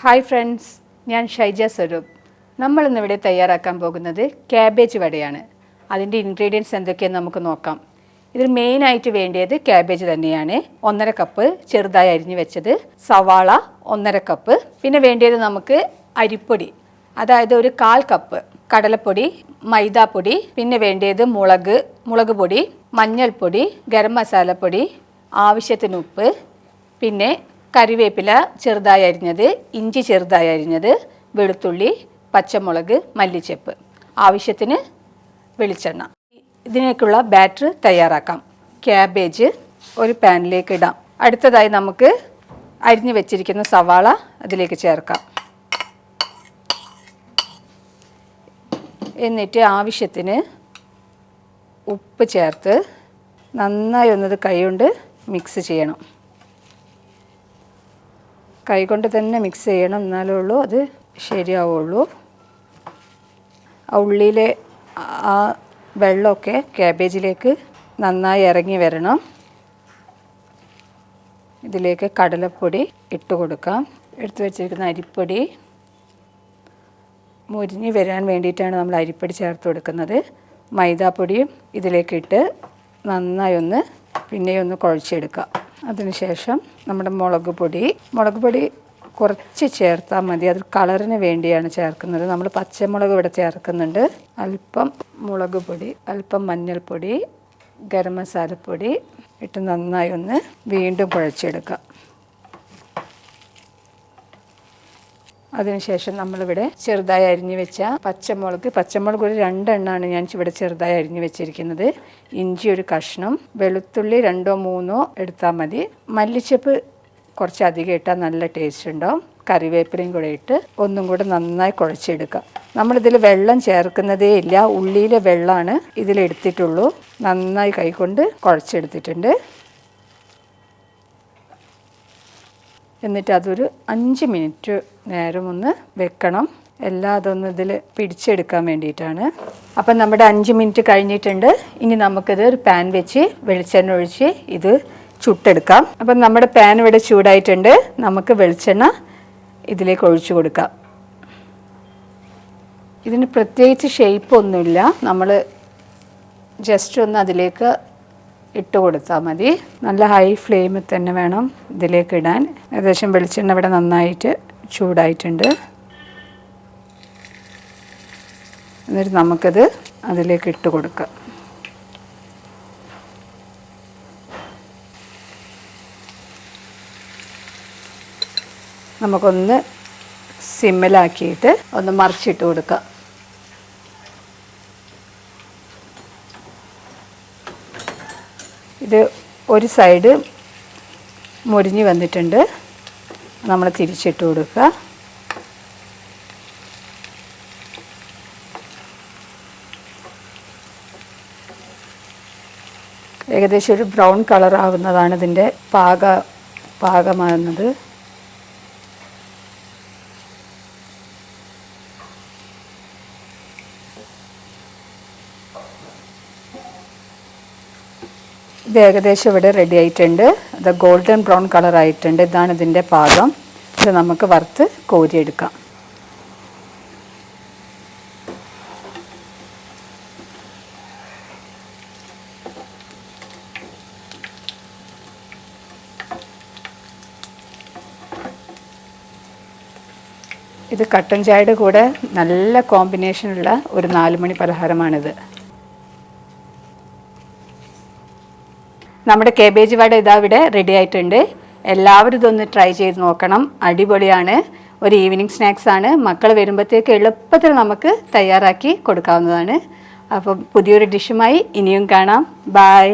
Hi friends, ഞാൻ ഷൈജ സ്വരൂപ്. നമ്മളിന്നിവിടെ തയ്യാറാക്കാൻ പോകുന്നത് ക്യാബേജ് വടയാണ്. അതിൻ്റെ ഇൻഗ്രീഡിയൻസ് എന്തൊക്കെയെന്ന് നമുക്ക് നോക്കാം. ഇതിൽ മെയിനായിട്ട് വേണ്ടിയത് ക്യാബേജ് തന്നെയാണ്. 1.5 കപ്പ് ചെറുതായി അരിഞ്ഞു വെച്ചത്, സവാള 1.5 കപ്പ്, പിന്നെ വേണ്ടിയത് നമുക്ക് അരിപ്പൊടി, അതായത് ഒരു 1/4 കപ്പ് കടലപ്പൊടി, മൈദാപ്പൊടി, പിന്നെ വേണ്ടിയത് മുളക് പൊടി, മഞ്ഞൾപ്പൊടി, ഗരം മസാലപ്പൊടി, ആവശ്യത്തിന് ഉപ്പ്, പിന്നെ കറിവേപ്പില ചെറുതായി അരിഞ്ഞത്, ഇഞ്ചി ചെറുതായി അരിഞ്ഞത്, വെളുത്തുള്ളി, പച്ചമുളക്, മല്ലിച്ചപ്പ്, ആവശ്യത്തിന് വെളിച്ചെണ്ണ. ഇതിനേക്കുള്ള ബാറ്റർ തയ്യാറാക്കാം. ക്യാബേജ് ഒരു പാനിലേക്ക് ഇടാം. അടുത്തതായി നമുക്ക് അരിഞ്ഞു വെച്ചിരിക്കുന്ന സവാള അതിലേക്ക് ചേർക്കാം. എന്നിട്ട് ആവശ്യത്തിന് ഉപ്പ് ചേർത്ത് നന്നായി ഒന്നത് കൈകൊണ്ട് മിക്സ് ചെയ്യണം. കൈകൊണ്ട് തന്നെ മിക്സ് ചെയ്യണം, എന്നാലേ ഉള്ളൂ അത് ശരിയാവുള്ളൂ. ഉള്ളിലെ ആ വെള്ളമൊക്കെ ക്യാബേജിലേക്ക് നന്നായി ഇറങ്ങി വരണം. ഇതിലേക്ക് കടലപ്പൊടി ഇട്ട് കൊടുക്കാം. എടുത്തു വെച്ചിരിക്കുന്ന അരിപ്പൊടി മുരിഞ്ഞ് വരാൻ വേണ്ടിയിട്ടാണ് നമ്മൾ അരിപ്പൊടി ചേർത്ത് കൊടുക്കുന്നത്. മൈദാപ്പൊടിയും ഇതിലേക്ക് ഇട്ട് നന്നായി ഒന്ന് കുഴച്ചെടുക്കാം. അതിനുശേഷം നമ്മുടെ മുളക് പൊടി കുറച്ച് ചേർത്താൽ മതി. അത് കളറിന് വേണ്ടിയാണ് ചേർക്കുന്നത്. നമ്മൾ പച്ചമുളക് ഇവിടെ ചേർക്കുന്നുണ്ട്. അല്പം മുളക് പൊടി, അല്പം മഞ്ഞൾപ്പൊടി, ഗരം മസാലപ്പൊടി ഇട്ട് നന്നായി വീണ്ടും കുഴച്ചെടുക്കാം. അതിനുശേഷം നമ്മളിവിടെ ചെറുതായി അരിഞ്ഞു വെച്ച പച്ചമുളക് ഒരു 2 എണ്ണമാണ് ഞാൻ ഇവിടെ ചെറുതായി അരിഞ്ഞു വെച്ചിരിക്കുന്നത്. ഇഞ്ചി ഒരു കഷ്ണം, വെളുത്തുള്ളി 2 or 3 എടുത്താൽ മതി. മല്ലിച്ചപ്പ് കുറച്ച് അധികം ഇട്ടാൽ നല്ല ടേസ്റ്റ് ഉണ്ടാവും. കറിവേപ്പിലയും കൂടെ ഇട്ട് ഒന്നും കൂടെ നന്നായി കുഴച്ചെടുക്കാം. നമ്മളിതിൽ വെള്ളം ചേർക്കുന്നതേ ഇല്ല, ഉള്ളിയിലെ വെള്ളമാണ് ഇതിലെടുത്തിട്ടുള്ളൂ. നന്നായി കൈകൊണ്ട് കുഴച്ചെടുത്തിട്ടുണ്ട്. എന്നിട്ട് അതൊരു 5 മിനിറ്റ് നേരം വെക്കണം. എല്ലാം ഇതിൽ പിടിച്ചെടുക്കാൻ വേണ്ടിയിട്ടാണ്. അപ്പം നമ്മുടെ 5 മിനിറ്റ് കഴിഞ്ഞിട്ടുണ്ട്. ഇനി നമുക്കിത് ഒരു പാൻ വെച്ച് വെളിച്ചെണ്ണ ഒഴിച്ച് ഇത് ചുട്ടെടുക്കാം. അപ്പം നമ്മുടെ പാൻ ഇവിടെ ചൂടായിട്ടുണ്ട്. നമുക്ക് വെളിച്ചെണ്ണ ഇതിലേക്ക് ഒഴിച്ചു കൊടുക്കാം. ഇതിന് പ്രത്യേകിച്ച് ഷേപ്പൊന്നുമില്ല, നമ്മൾ ജസ്റ്റ് അതിലേക്ക് ഇട്ട് കൊടുത്താൽ മതി. നല്ല ഹൈ ഫ്ലെയിമിൽ തന്നെ വേണം ഇതിലേക്ക് ഇടാൻ. ഏകദേശം വെളിച്ചെണ്ണ ഇവിടെ നന്നായിട്ട് ചൂടായിട്ടുണ്ട്. എന്നിട്ട് നമുക്കത് അതിലേക്ക് ഇട്ട് കൊടുക്കാം. നമുക്കൊന്ന് സിമ്മിലാക്കിയിട്ട് മറിച്ചിട്ട് കൊടുക്കാം. ഇത് ഒരു സൈഡ് മുരിഞ്ഞ് വന്നിട്ടുണ്ട്. നമ്മൾ തിരിച്ചിട്ട് കൊടുക്കുക. ഏകദേശം ഒരു ബ്രൗൺ കളർ ആവുന്നതാണ് ഇതിൻ്റെ പാകമാകുന്നത്. ഇത് ഏകദേശം ഇവിടെ റെഡി ആയിട്ടുണ്ട്. അത് ഗോൾഡൻ ബ്രൗൺ കളർ ആയിട്ടുണ്ട്. ഇതാണ് ഇതിൻ്റെ പാകം. ഇത് നമുക്ക് വറുത്ത് കോരിയെടുക്കാം. ഇത് കട്ടൻ ചായയുടെ കൂടെ നല്ല കോമ്പിനേഷനുള്ള ഒരു 4 മണി പലഹാരമാണിത്. നമ്മുടെ കേബേജ് വട ഇവിടെ റെഡി ആയിട്ടുണ്ട്. എല്ലാവരും ഇതൊന്ന് ട്രൈ ചെയ്ത് നോക്കണം. അടിപൊളിയാണ്. ഒരു ഈവനിങ് സ്നാക്സാണ്. മക്കൾ വരുമ്പോഴത്തേക്ക് എളുപ്പത്തിൽ നമുക്ക് തയ്യാറാക്കി കൊടുക്കാവുന്നതാണ്. അപ്പോൾ പുതിയൊരു ഡിഷുമായി ഇനിയും കാണാം. ബൈ.